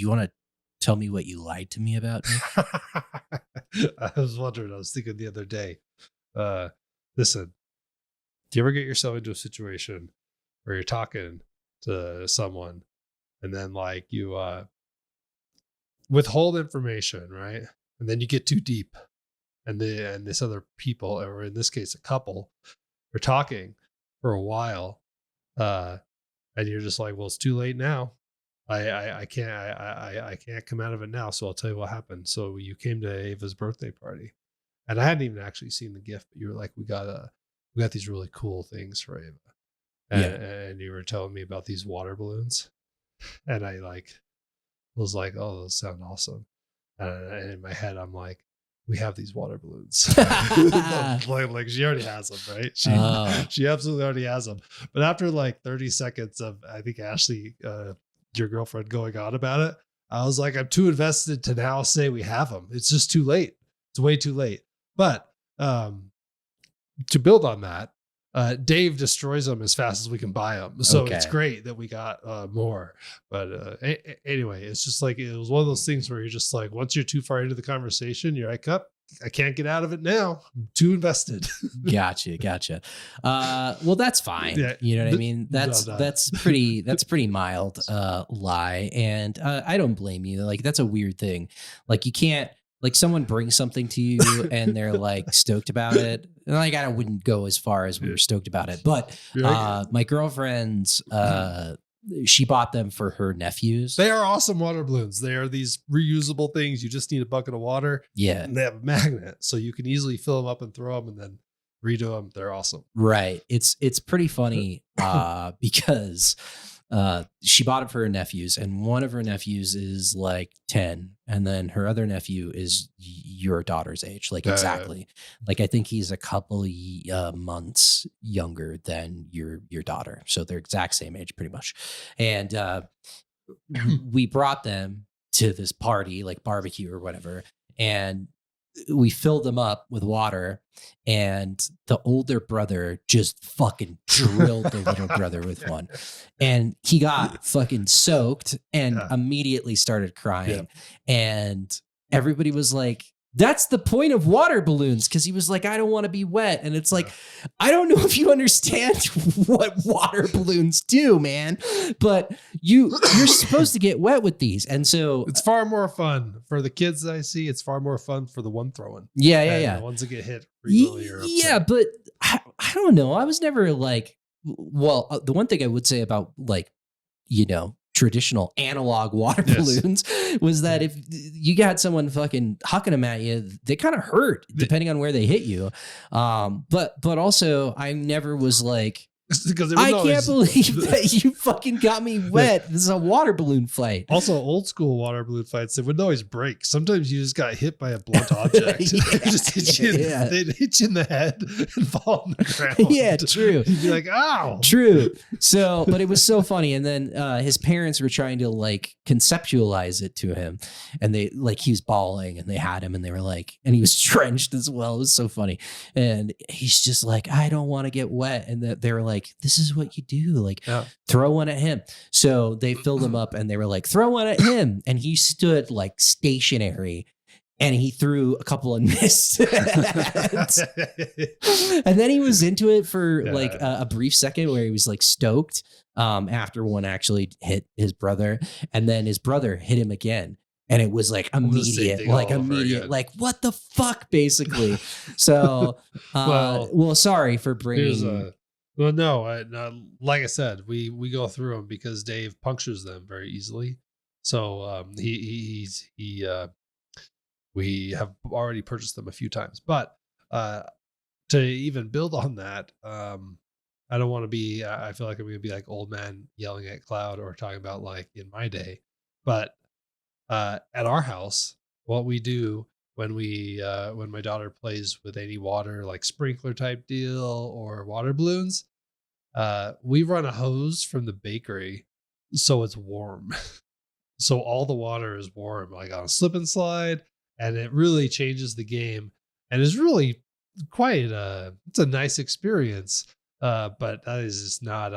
you want to tell me what you lied to me about, Nick? I was thinking the other day, listen, do you ever get yourself into a situation where you're talking to someone and then like you withhold information, right? And then you get too deep and this other people, or in this case, a couple, are talking for a while. And you're just like, well, it's too late now. I can't come out of it now. So I'll tell you what happened. So you came to Ava's birthday party, and I hadn't even actually seen the gift, but you were like, we got these really cool things for Ava. And you were telling me about these water balloons. And I was like, oh, those sound awesome. And in my head, I'm like, we have these water balloons. Like she already has them, right? She absolutely already has them. But after like 30 seconds of, I think, Ashley, your girlfriend, going on about it, I was like, I'm too invested to now say we have them. It's just too late. It's way too late. But to build on that, Dave destroys them as fast as we can buy them. So It's great that we got more. But anyway, it's just like, it was one of those things where you're just like, once you're too far into the conversation, you're like, I can't get out of it now. I'm too invested. Gotcha. Well, that's fine. Yeah, you know what I mean? That's pretty mild lie. And I don't blame you. Like, that's a weird thing. Like, you can't, like, someone brings something to you and they're like stoked about it. And like, I wouldn't go as far as we were stoked about it, but my girlfriend's, she bought them for her nephews. They are awesome water balloons. They are these reusable things. You just need a bucket of water. Yeah. And they have a magnet, so you can easily fill them up and throw them and then redo them. They're awesome. Right. It's pretty funny because she bought it for her nephews, and one of her nephews is like 10, and then her other nephew is your daughter's age, like exactly. Like, I think he's a couple months younger than your daughter, so they're exact same age pretty much. And we brought them to this party, like barbecue or whatever, and we filled them up with water, and the older brother just fucking drilled the little brother with one, and he got fucking soaked and immediately started crying. And everybody was like, that's the point of water balloons, because he was like, I don't want to be wet. And it's like, I don't know if you understand what water balloons do, man, but you're supposed to get wet with these. And so it's far more fun for the kids that I see. It's far more fun for the one throwing. Yeah. The ones that get hit frequently are upset. Yeah, but I don't know. I was never like, well, the one thing I would say about, like, you know, traditional analog water balloons was that if you got someone fucking hucking them at you, they kind of hurt depending on where they hit you. But also, I never was like, I can't believe that you fucking got me wet. This is a water balloon fight. Also, old school water balloon fights, they wouldn't always break. Sometimes you just got hit by a blunt object. They'd hit you in the head and fall on the ground. Yeah, true. You'd be like, ow. True. So, but it was so funny. And then his parents were trying to like conceptualize it to him. And they, like, he was bawling and they had him and they were like, and he was drenched as well. It was so funny. And he's just like, I don't want to get wet. And they were like, this is what you do, like throw one at him. So they filled him up and they were like, throw one at him, and he stood like stationary and he threw a couple of missed. And then he was into it for like a brief second where he was like stoked after one actually hit his brother, and then his brother hit him again. And it was like immediate, like, what the fuck, basically. So, well, sorry for bringing. Well, no, like I said, we go through them because Dave punctures them very easily. So we have already purchased them a few times. But to even build on that, I don't want to be. I feel like I'm going to be like old man yelling at cloud or talking about like in my day. But at our house, what we do when my daughter plays with any water, like sprinkler type deal or water balloons, we run a hose from the bakery so it's warm. So all the water is warm, like on a slip and slide, and it really changes the game and is really quite it's a nice experience. But that is just not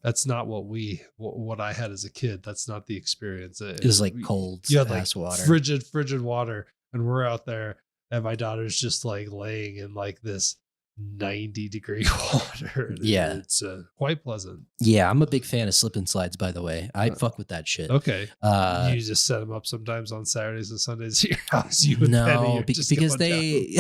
That's not what I had as a kid. That's not the experience. It was like cold You had like ass water. frigid water, and we're out there, and my daughter's just like laying in like this 90-degree water. Yeah. It's quite pleasant. Yeah, I'm a big fan of slip and slides, by the way. I fuck with that shit. Okay. You just set them up sometimes on Saturdays and Sundays at your house. You and no, Penny are because they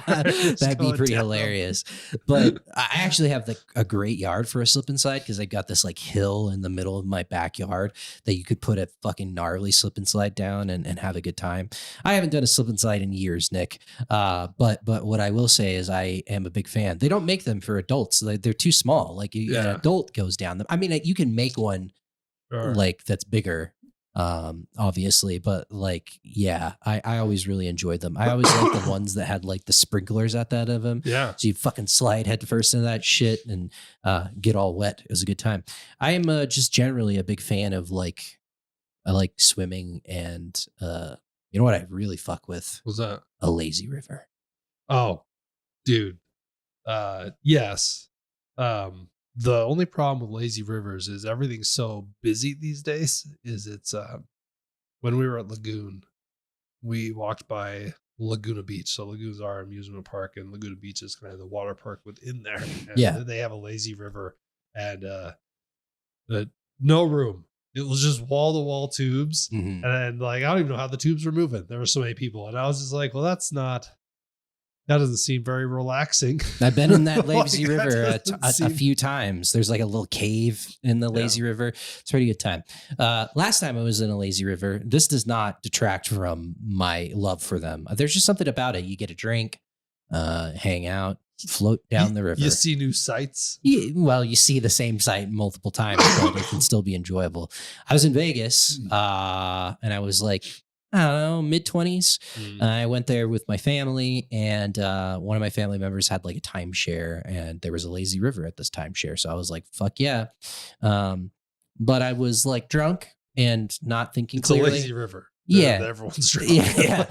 that'd be pretty hilarious. But I actually have a great yard for a slip and slide because I got this like hill in the middle of my backyard that you could put a fucking gnarly slip and slide down and have a good time. I haven't done a slip and slide in years, Nick. But what I will say is I am a big fan. They don't make them for adults. They're too small. Like an adult goes down them. I mean, you can make one like that's bigger, obviously, but like, yeah, I always really enjoyed them. I always liked the ones that had like the sprinklers at the end of them. Yeah. So you fucking slide head first into that shit and get all wet. It was a good time. I am just generally a big fan of like, I like swimming and you know what I really fuck with? What's that? A lazy river. Oh, dude. Yes. The only problem with lazy rivers is everything's so busy these days. It's when we were at Lagoon, we walked by Laguna Beach. So Lagoon's our amusement park, and Laguna Beach is kind of the water park within there. And they have a lazy river, and no room. It was just wall to wall tubes, and like I don't even know how the tubes were moving. There were so many people, and I was just like, well, that doesn't seem very relaxing. I've been in that lazy river a few times. There's like a little cave in the lazy river. It's a pretty good time. Last time I was in a lazy river, this does not detract from my love for them. There's just something about it. You get a drink, hang out, float down the river. You see new sights. Well, you see the same sight multiple times, but it can still be enjoyable. I was in Vegas, and I was like, I don't know, mid-20s. I went there with my family, and one of my family members had like a timeshare, and there was a lazy river at this timeshare. So I was like, fuck yeah. But I was like drunk and not thinking clearly. It's a lazy river. Yeah. Everyone's drunk. Yeah.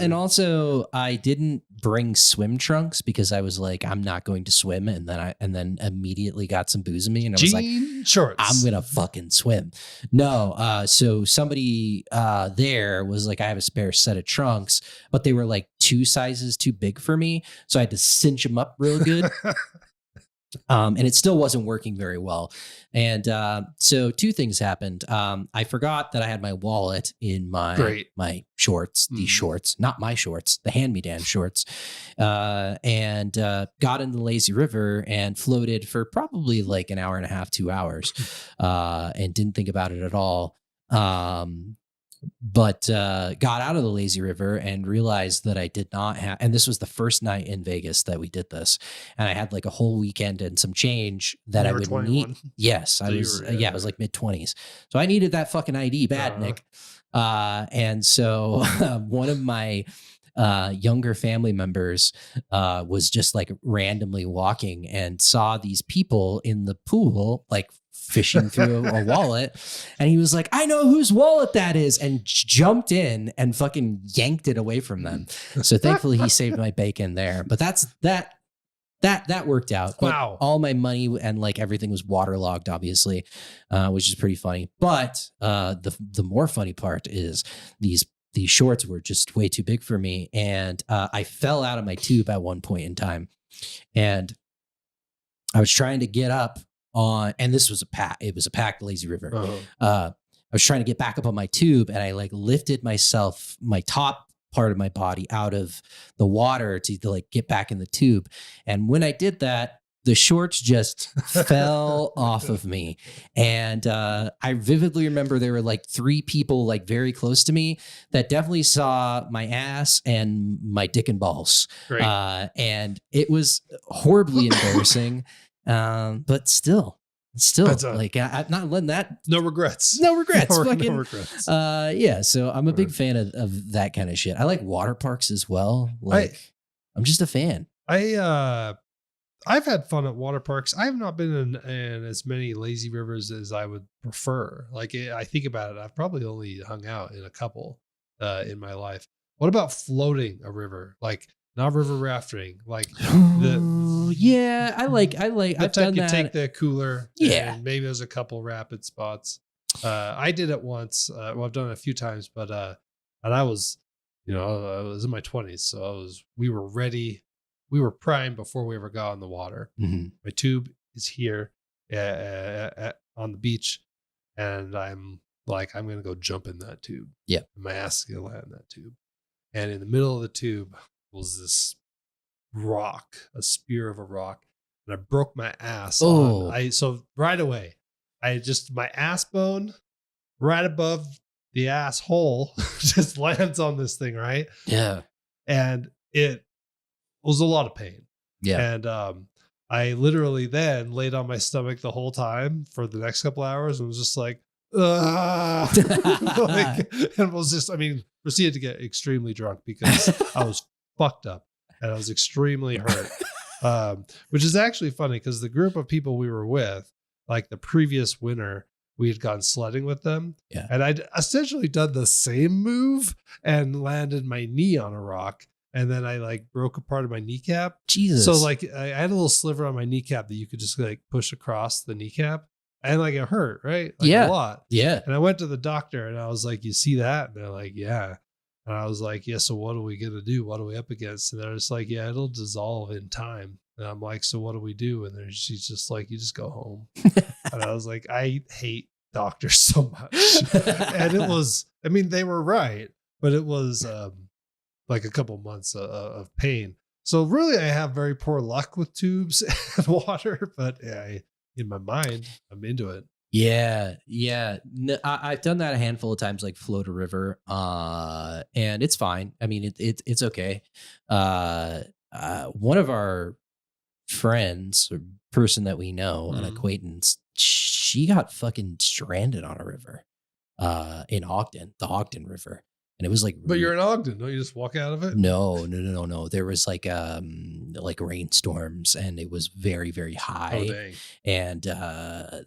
And also I didn't bring swim trunks because I was like, I'm not going to swim. And then immediately got some booze in me. And I was like, shorts. I'm going to fucking swim. No. So somebody there was like, I have a spare set of trunks, but they were like 2 sizes too big for me. So I had to cinch them up real good. And it still wasn't working very well. And so 2 things happened. I forgot that I had my wallet in my shorts, these shorts, not my shorts, the hand-me-down shorts, and got in the lazy river and floated for probably like an hour and a half, 2 hours, and didn't think about it at all. But got out of the lazy river and realized that I did not have, and this was the first night in Vegas that we did this, and I had like a whole weekend and some change that I would 21? Need. Yes, so I was. I was like mid-20s, so I needed that fucking ID bad, Nick. And so one of my younger family members was just like randomly walking and saw these people in the pool, like fishing through a wallet, and he was like, I know whose wallet that is, and jumped in and fucking yanked it away from them. So thankfully he saved my bacon there. But that worked out. But wow. All my money and like everything was waterlogged, obviously, which is pretty funny. But the more funny part is these shorts were just way too big for me, and I fell out of my tube at one point in time, and I was trying to get up on, and this was it was a packed lazy river. I was trying to get back up on my tube, and I like lifted my top part of my body out of the water to like get back in the tube. And when I did that, the shorts just fell off of me. And I vividly remember there were like 3 people like very close to me that definitely saw my ass and my dick and balls. And it was horribly embarrassing. But still like I'm not letting that. No regrets. No regrets. No regrets. Yeah. So I'm a big fan of that kind of shit. I like water parks as well. Like I'm just a fan. I've had fun at water parks. I have not been in as many lazy rivers as I would prefer. Like I think about it, I've probably only hung out in a couple in my life. What about floating a river? Like not river rafting. Like yeah, I've done you that. take the cooler. Yeah. And maybe there's a couple rapid spots. I did it once. Well, I've done it a few times, but and I was, I was in my 20s, so we were ready. We were primed before we ever got on the water. Mm-hmm. My tube is here on the beach, and I'm like, I'm gonna go jump in that tube. Yeah, my ass is gonna land in that tube. And in the middle of the tube was this rock, a spear of a rock, and I broke my ass. So right away, my ass bone right above the asshole just lands on this thing, right? Yeah. And it was a lot of pain. Yeah. And I literally then laid on my stomach the whole time for the next couple hours and was just like, and proceeded to get extremely drunk because I was fucked up and I was extremely hurt. Which is actually funny because the group of people we were with, like the previous winter, we had gone sledding with them. Yeah. And I'd essentially done the same move and landed my knee on a rock. And then I like broke a part of my kneecap. Jesus. So like I had a little sliver on my kneecap that you could just like push across the kneecap. And like it hurt, right? Like yeah. A lot. Yeah. And I went to the doctor and I was like, you see that? And they're like, yeah. And I was like, yeah, so what are we going to do? What are we up against? And they're just like, yeah, it'll dissolve in time. And I'm like, so what do we do? And she's just like, you just go home. And I was like, I hate doctors so much. And it was, they were right, but it was like a couple months of pain. So really I have very poor luck with tubes and water, but yeah, in my mind, I'm into it. Yeah. No, I've done that a handful of times, like float a river, and it's fine. It's okay. One of our friends or person that we know, an acquaintance, she got fucking stranded on a river, in Ogden, the Ogden River. And it was like, but you're in Ogden, don't you just walk out of it? No. There was like rainstorms and it was very, very high. Oh, dang. And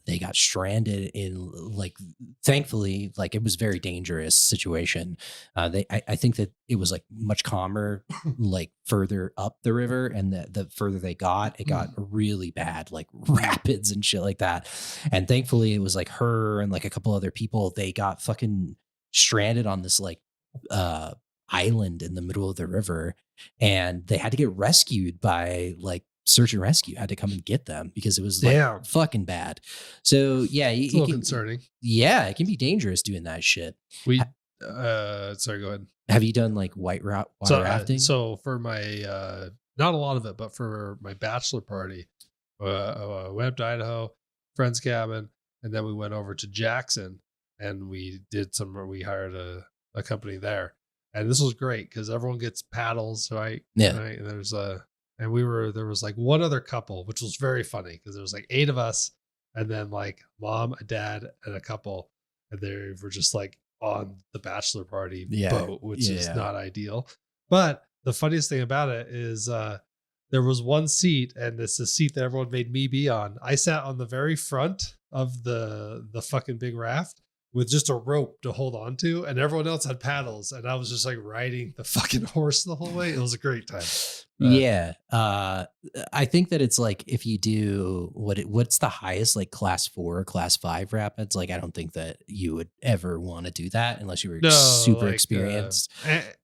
they got stranded in like, thankfully, like it was a very dangerous situation. I think that it was like much calmer, like further up the river, and the further they got, it got really bad, like rapids and shit like that. And thankfully, it was like her and like a couple other people. They got fucking stranded on this like island in the middle of the river, and they had to get rescued by like search and rescue had to come and get them because it was like fucking bad. So yeah, it's a little concerning. Yeah, it can be dangerous doing that shit. Sorry, go ahead. Have you done like water rafting? So for my not a lot of it, but for my bachelor party, I went up to Idaho, friend's cabin, and then we went over to Jackson and we hired a company there, and this was great because everyone gets paddles, right? Yeah. Right? And there was like one other couple, which was very funny because there was like 8 of us, and then like mom, a dad, and a couple, and they were just like on the bachelor party boat, which is not ideal. But the funniest thing about it is there was one seat, and it's the seat that everyone made me be on. I sat on the very front of the fucking big raft with just a rope to hold on to, and everyone else had paddles, and I was just like riding the fucking horse the whole way. It was a great time. Yeah. I think that it's like, if you do what's the highest, like class 4, class 5 rapids, like I don't think that you would ever want to do that unless you were super experienced.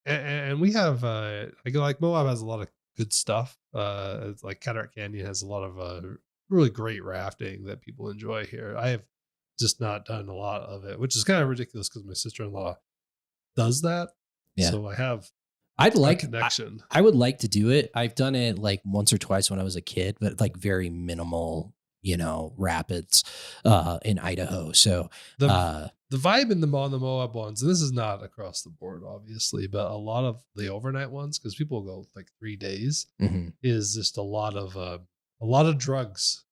And we have like Moab has a lot of good stuff. It's like Cataract Canyon has a lot of really great rafting that people enjoy here. I have just not done a lot of it, which is kind of ridiculous because my sister-in-law does that. Yeah. So I have a connection. I would like to do it. I've done it like once or twice when I was a kid, but like very minimal, rapids in Idaho. So the vibe in the Moab ones, and this is not across the board, obviously, but a lot of the overnight ones, because people go like 3 days, is just a lot of drugs.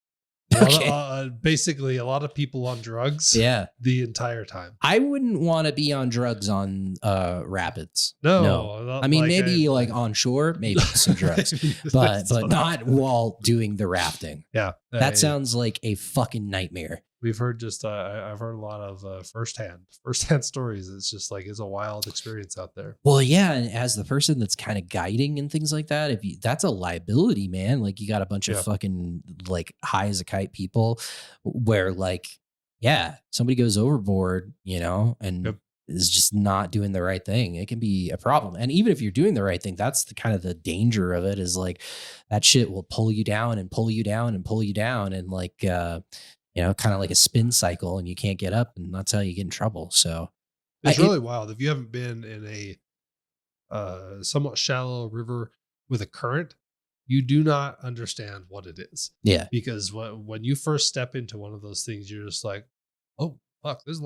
Basically a lot of people on drugs the entire time. I wouldn't want to be on drugs on rapids. No. I mean, maybe like on shore, maybe some drugs, but not while doing the rafting. Yeah. That sounds like a fucking nightmare. we've heard just I've heard a lot of firsthand stories. It's just like it's a wild experience out there. Well, yeah, and as the person that's kind of guiding and things like that, if you that's a liability, man. Like you got a bunch of Yeah. fucking like high as a kite people where like, yeah, somebody goes overboard, and Yep. is just not doing the right thing. It can be a problem. And even if you're doing the right thing, that's the kind of the danger of it is like that shit will pull you down and pull you down and pull you down and like kind of like a spin cycle and you can't get up and that's how you get in trouble. So It's it really wild. If you haven't been in a somewhat shallow river with a current, you do not understand what it is. yeah. Because when you first step into one of those things, you're just like, oh fuck, this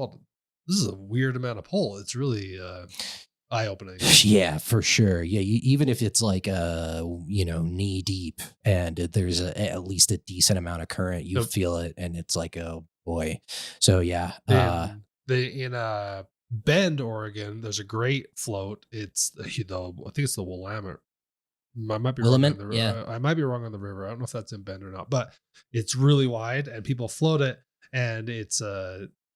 is a weird amount of pull. It's really eye opening. Yeah, for sure. Yeah, even if it's like knee deep and there's at least a decent amount of current, you Yep. feel it, and it's like, oh boy. So yeah, In Bend, Oregon, there's a great float. It's I think it's the Willamette. I might be wrong on Willamette. the Yeah. I might be wrong on the river. I don't know if that's in Bend or not, but it's really wide and people float it, and it's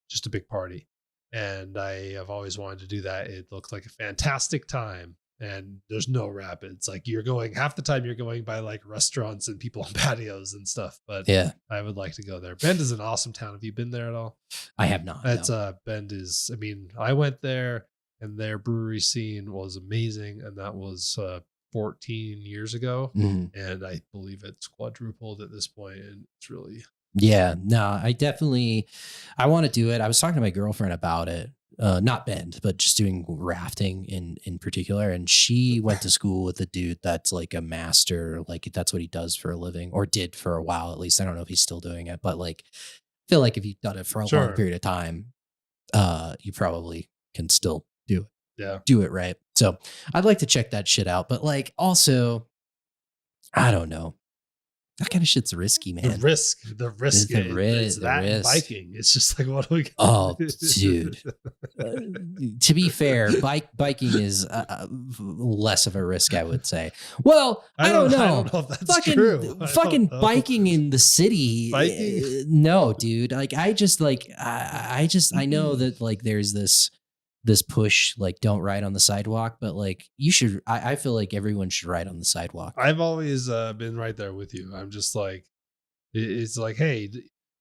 just a big party. And I have always wanted to do that. It looks like a fantastic time. And there's no rapids. Like you're going half the time you're going by like restaurants and people on patios and stuff. But Yeah, I would like to go there. Bend is an awesome town. Have you been there at all? I have not. That's No. Bend is. I mean, I went there, and their brewery scene was amazing, and that was 14 years ago, Mhm. and I believe it's quadrupled at this point, and it's really Yeah, no, I want to do it. I was talking to my girlfriend about it. Not Bend, but just doing rafting in particular. And she went to school with a dude that's like a master, like that's what he does for a living, or did for a while at least. I don't know if he's still doing it, but like I feel like if you've done it for a long sure. period of time, you probably can still Yeah, do it right. So I'd like to check that shit out. But like also, I don't know. That kind of shit's risky, man. the risk, it's The that and risk. biking. It's just like what do we? Oh, dude. Uh, to be fair, biking is less of a risk, I would say. Well, I don't know. I don't know if that's true. Fucking biking in the city. Biking? No, dude. Like I just like I know that like there's this push like don't ride on the sidewalk, but like you should. I feel like everyone should ride on the sidewalk. I've always been right there with you. I'm just like, it's like, hey,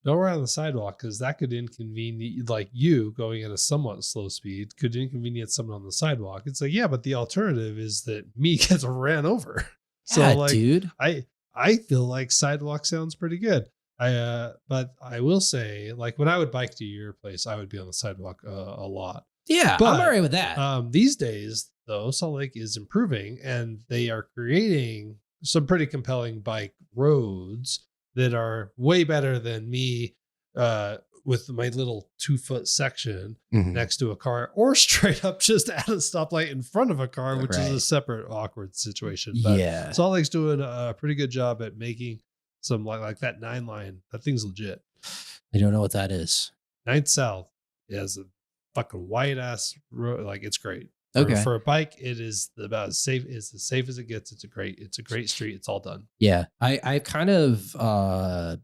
don't ride on the sidewalk because that could inconvenience, like you going at a somewhat slow speed could inconvenience someone on the sidewalk. It's like, yeah, but the alternative is that me gets ran over. So Yeah, like, dude. I feel like sidewalk sounds pretty good. But I will say, like when I would bike to your place, I would be on the sidewalk a lot. Yeah, But I'm all right with that. these days, though, Salt Lake is improving and they are creating some pretty compelling bike roads that are way better than me with my little 2-foot section Mhm. next to a car or straight up just at a stoplight in front of a car, which is Right. a separate awkward situation. But Yeah. Salt Lake's doing a pretty good job at making some like that 9 line. That thing's legit. I don't know what that is. 9th South has a fucking white ass road. Like it's great. Okay. For a bike, it is about as safe. It's as safe as it gets. It's a great street. It's all done. Yeah. I've kind of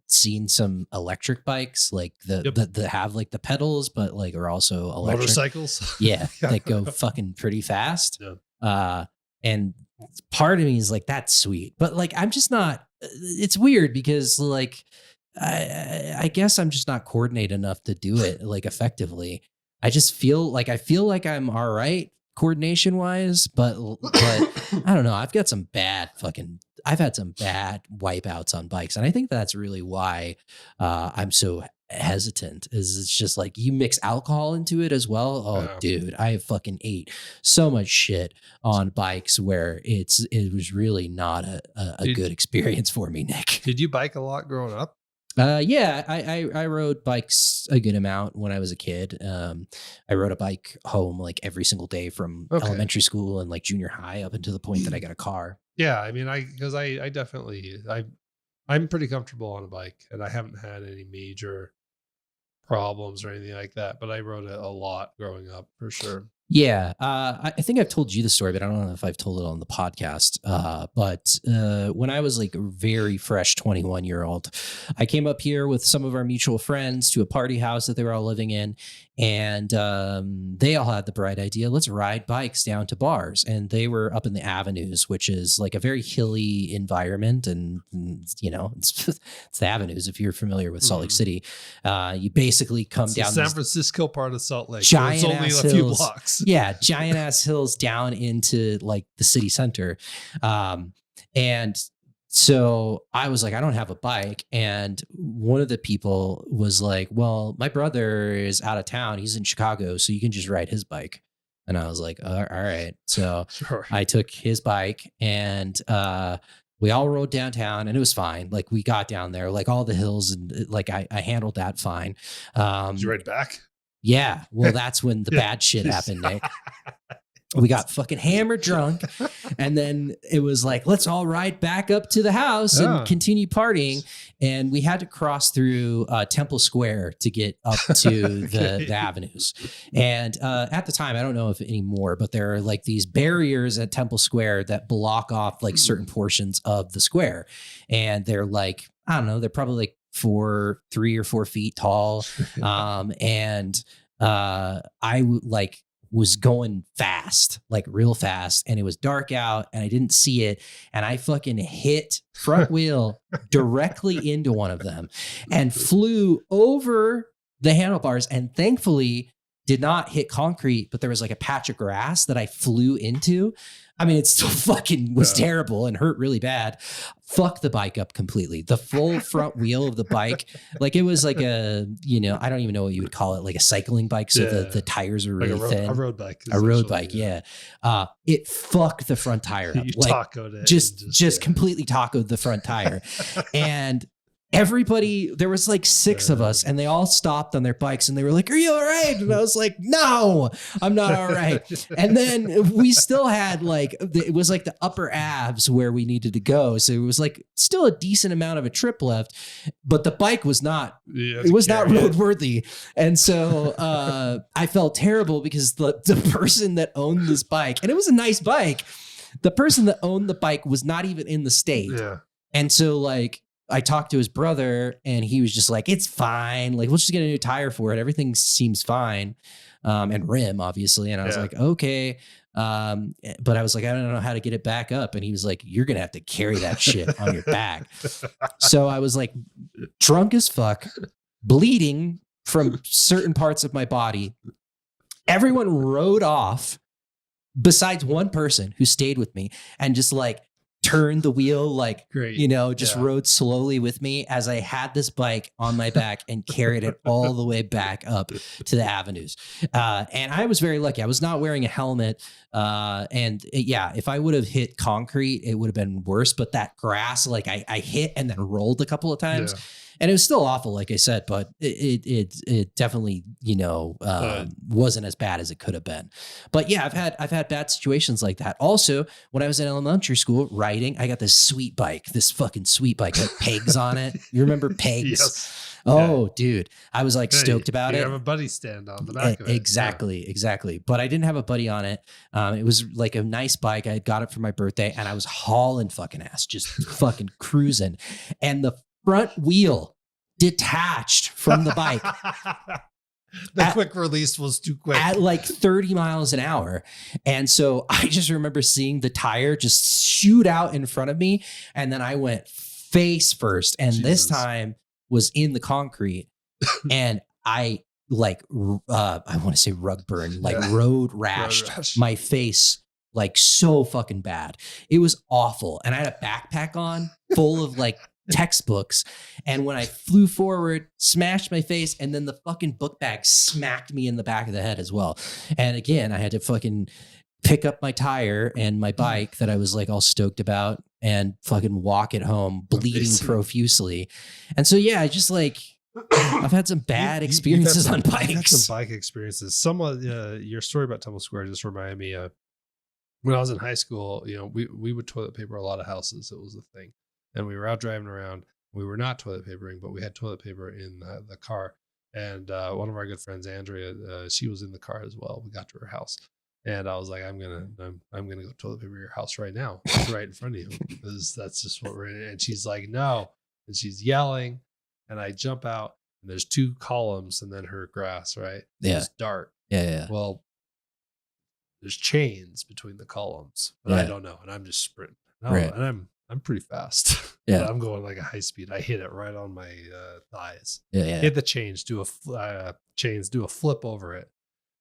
seen some electric bikes like Yep. the have like the pedals, but like are also electric. Motorcycles. Yeah, that go fucking pretty fast. Yeah. And part of me is like, that's sweet, but like, I'm just not. It's weird because like, I guess I'm just not coordinated enough to do it like effectively. I feel like I'm all right coordination wise, but I don't know. I've had some bad wipeouts on bikes, and I think that's really why I'm so hesitant. Is it's just like you mix alcohol into it as well. Oh, Yeah. dude, I fucking ate so much shit on bikes where it was really not a good experience for me, Nick. Did you bike a lot growing up? Yeah, I rode bikes a good amount when I was a kid. I rode a bike home like every single day from Okay. elementary school and like junior high up until the point that I got a car. Yeah, I mean, I definitely I'm pretty comfortable on a bike, and I haven't had any major problems or anything like that. But I rode it a lot growing up for sure. Yeah, I think I've told you the story, but I don't know if I've told it on the podcast. But when I was like a very fresh 21-year-old, I came up here with some of our mutual friends to a party house that they were all living in, and they all had the bright idea: let's ride bikes down to bars. And they were up in the avenues, which is like a very hilly environment, and it's the avenues. If you're familiar with Salt Lake City, you basically come It's the down San Francisco part of Salt Lake. giant It's only ass a few hills. blocks. Yeah, giant ass hills down into like the city center. And so I was like, I don't have a bike. And one of the people was like, well, my brother is out of town. He's in Chicago, so you can just ride his bike. And I was like, all right. So Sure. I took his bike, and we all rode downtown, and it was fine. Like, we got down there, like all the hills, and like I handled that fine. Did you ride back? Yeah. Well, that's when the bad shit happened, Nick. We got fucking hammered drunk, and then it was like, let's all ride back up to the house and continue partying. And we had to cross through Temple Square to get up to the avenues. And at the time, I don't know if anymore, but there are like these barriers at Temple Square that block off like certain portions of the square. And they're like, I don't know, they're probably like 3 or 4 feet tall. And I was going fast, like real fast, and it was dark out and I didn't see it. And I fucking hit front wheel directly into one of them and flew over the handlebars, and thankfully did not hit concrete, but there was like a patch of grass that I flew into. I mean, it still fucking was terrible and hurt really bad. Fuck the bike up completely. The full front wheel of the bike, like it was like I don't even know what you would call it, like a cycling bike. So the tires are really thin. A road bike. A road bike, yeah. It fucked the front tire up. You like, tacoed it. Just completely tacoed the front tire. And everybody, there was like 6 of us, and they all stopped on their bikes and they were like, are you all right? And I was like, no, I'm not all right. And then we still had like, it was like the upper abs where we needed to go. So it was like still a decent amount of a trip left, but the bike was not, it was not roadworthy. And so I felt terrible because the person that owned this bike, and it was a nice bike, the person that owned the bike was not even in the state. Yeah. And so like, I talked to his brother, and he was just like, it's fine. Like, we'll just get a new tire for it. Everything seems fine. And rim, obviously. And I was like, okay. But I was like, I don't know how to get it back up. And he was like, you're going to have to carry that shit on your back. So I was like drunk as fuck, bleeding from certain parts of my body. Everyone rode off besides one person who stayed with me and just like turned the wheel, like, great. Rode slowly with me as I had this bike on my back and carried it all the way back up to the avenues. And I was very lucky. I was not wearing a helmet. If I would have hit concrete, it would have been worse. But that grass, like I hit and then rolled a couple of times. Yeah. And it was still awful, like I said, but it definitely, wasn't as bad as it could have been. But yeah, I've had bad situations like that. Also, when I was in elementary school riding, I got this fucking sweet bike with pegs on it. You remember pegs? Yes. Oh, dude, I was like stoked about it. You have a buddy stand on the back of it. Exactly. But I didn't have a buddy on it. It was like a nice bike. I had got it for my birthday, and I was hauling fucking ass, just fucking cruising. And the front wheel detached from the bike. Quick release was too quick. At like 30 miles an hour. And so I just remember seeing the tire just shoot out in front of me. And then I went face first. And this time was in the concrete. And I I want to say rug burn, like road rashed my face like so fucking bad. It was awful. And I had a backpack on full of like textbooks, and when I flew forward, smashed my face, and then the fucking book bag smacked me in the back of the head as well. And again, I had to fucking pick up my tire and my bike that I was like all stoked about and fucking walk it home bleeding profusely. And so yeah, I just like I've had some bad experiences on bikes. I've had some bike experiences. Some of your story about Temple Square just reminded me of when I was in high school. We would toilet paper a lot of houses. It was a thing. And we were out driving around. We were not toilet papering, but we had toilet paper in the car. And one of our good friends, Andrea, she was in the car as well. We got to her house. And I was like, I'm gonna go toilet paper your house right now, right in front of you, because that's just what we're in. And she's like, no, and she's yelling, and I jump out, and there's 2 columns, and then her grass, right? Yeah. It's dark. Yeah. Well, there's chains between the columns, but I don't know, and I'm just sprinting. Right. And I'm pretty fast. Yeah. I'm going like a high speed. I hit it right on my thighs. Yeah. Hit the chains, do a flip over it.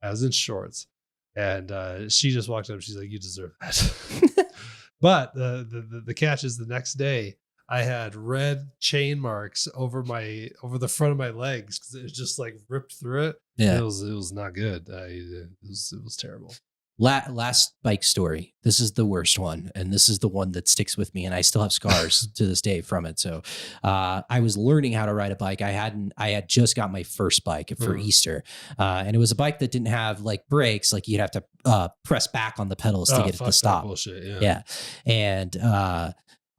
I was in shorts, and she just walked up. She's like, "You deserve that." But the catch is the next day I had red chain marks over the front of my legs because it was just like ripped through it. Yeah. It was not good. It was terrible. Last bike story. This is the worst one, and this is the one that sticks with me, and I still have scars to this day from it. So, I was learning how to ride a bike. I had just got my first bike for Easter, and it was a bike that didn't have like brakes. Like you'd have to press back on the pedals to get it to stop. Bullshit. Yeah, and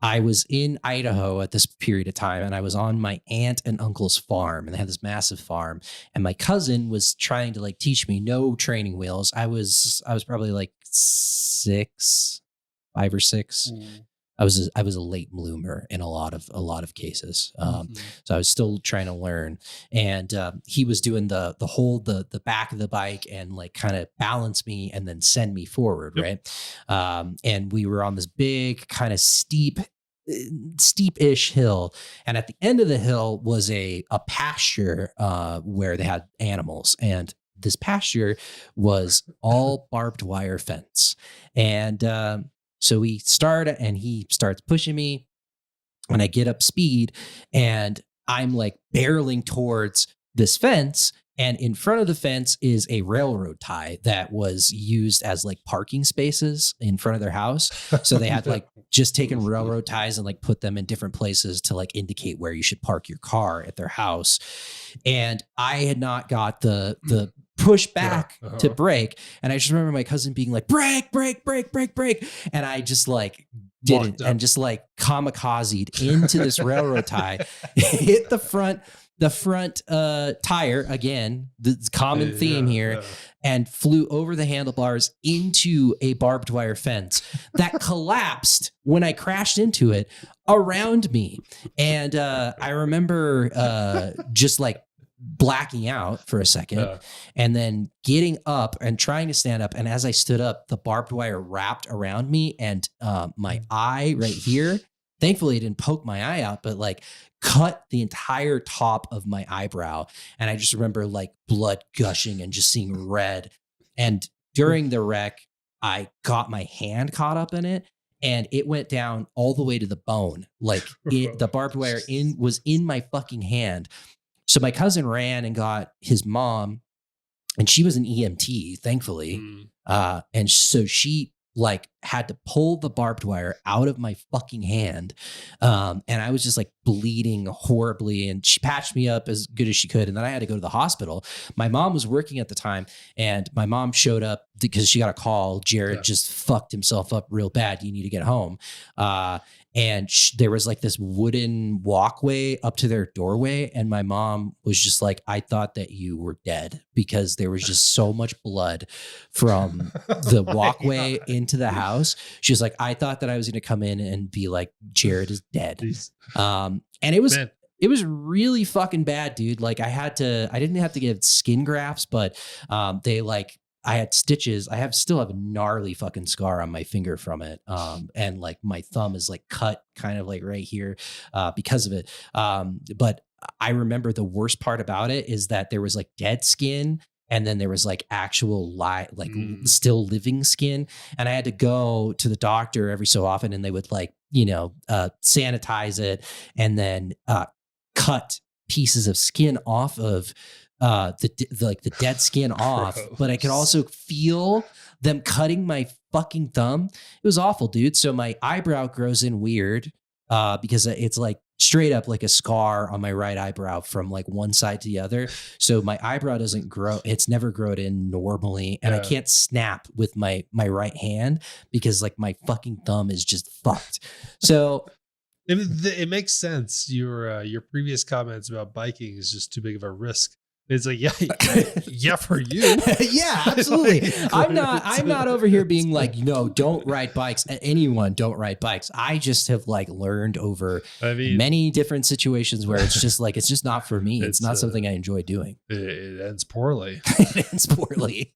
I was in Idaho at this period of time, and I was on my aunt and uncle's farm, and they had this massive farm, and my cousin was trying to like teach me no training wheels. I was probably like 5 or 6. I was a late bloomer in a lot of cases. So I was still trying to learn, and he was doing the hold the back of the bike and like kind of balance me and then send me forward. Yep. Right. And we were on this big kind of steep-ish hill, and at the end of the hill was a pasture where they had animals, and this pasture was all barbed wire fence. And so we start, and he starts pushing me, and I get up speed, and I'm like barreling towards this fence. And in front of the fence is a railroad tie that was used as like parking spaces in front of their house. So they had like just taken railroad ties and like put them in different places to like indicate where you should park your car at their house. And I had not got the push back to brake. And I just remember my cousin being like, brake. And I just like didn't, and just like kamikazed into this railroad tie, hit the front tire again, the common theme here, and flew over the handlebars into a barbed wire fence that collapsed when I crashed into it around me. And I remember just like blacking out for a second, and then getting up and trying to stand up. And as I stood up, the barbed wire wrapped around me, and my eye right here, thankfully it didn't poke my eye out, but like cut the entire top of my eyebrow. And I just remember like blood gushing and just seeing red. And during the wreck, I got my hand caught up in it, and it went down all the way to the bone. Like the barbed wire was in my fucking hand. So my cousin ran and got his mom, and she was an EMT, thankfully. And so she like had to pull the barbed wire out of my fucking hand. And I was just like bleeding horribly, and she patched me up as good as she could. And then I had to go to the hospital. My mom was working at the time, and my mom showed up because she got a call. Jared just fucked himself up real bad. You need to get home. And there was like this wooden walkway up to their doorway. And my mom was just like, I thought that you were dead, because there was just so much blood from the walkway into the house. She was like, I thought that I was going to come in and be like, Jared is dead. And it was really fucking bad, dude. Like I didn't have to get skin grafts, but I had stitches. I still have a gnarly fucking scar on my finger from it. And like my thumb is like cut kind of like right here because of it. But I remember the worst part about it is that there was like dead skin, and then there was like actual still living skin. And I had to go to the doctor every so often, and they would like, sanitize it, and then cut pieces of skin off of the dead skin off. But I could also feel them cutting my fucking thumb. It was awful, dude. So my eyebrow grows in weird because it's like straight up like a scar on my right eyebrow from like one side to the other. So my eyebrow doesn't grow. It's never grown in normally. And I can't snap with my right hand because like my fucking thumb is just fucked. So it makes sense. Your previous comments about biking is just too big of a risk. It's like, yeah, for you. Yeah, absolutely. Like, I'm not over here being like, no, don't ride bikes. Anyone don't ride bikes. I just have like learned over many different situations where it's just like, it's just not for me. It's not something I enjoy doing. It ends poorly. It ends poorly.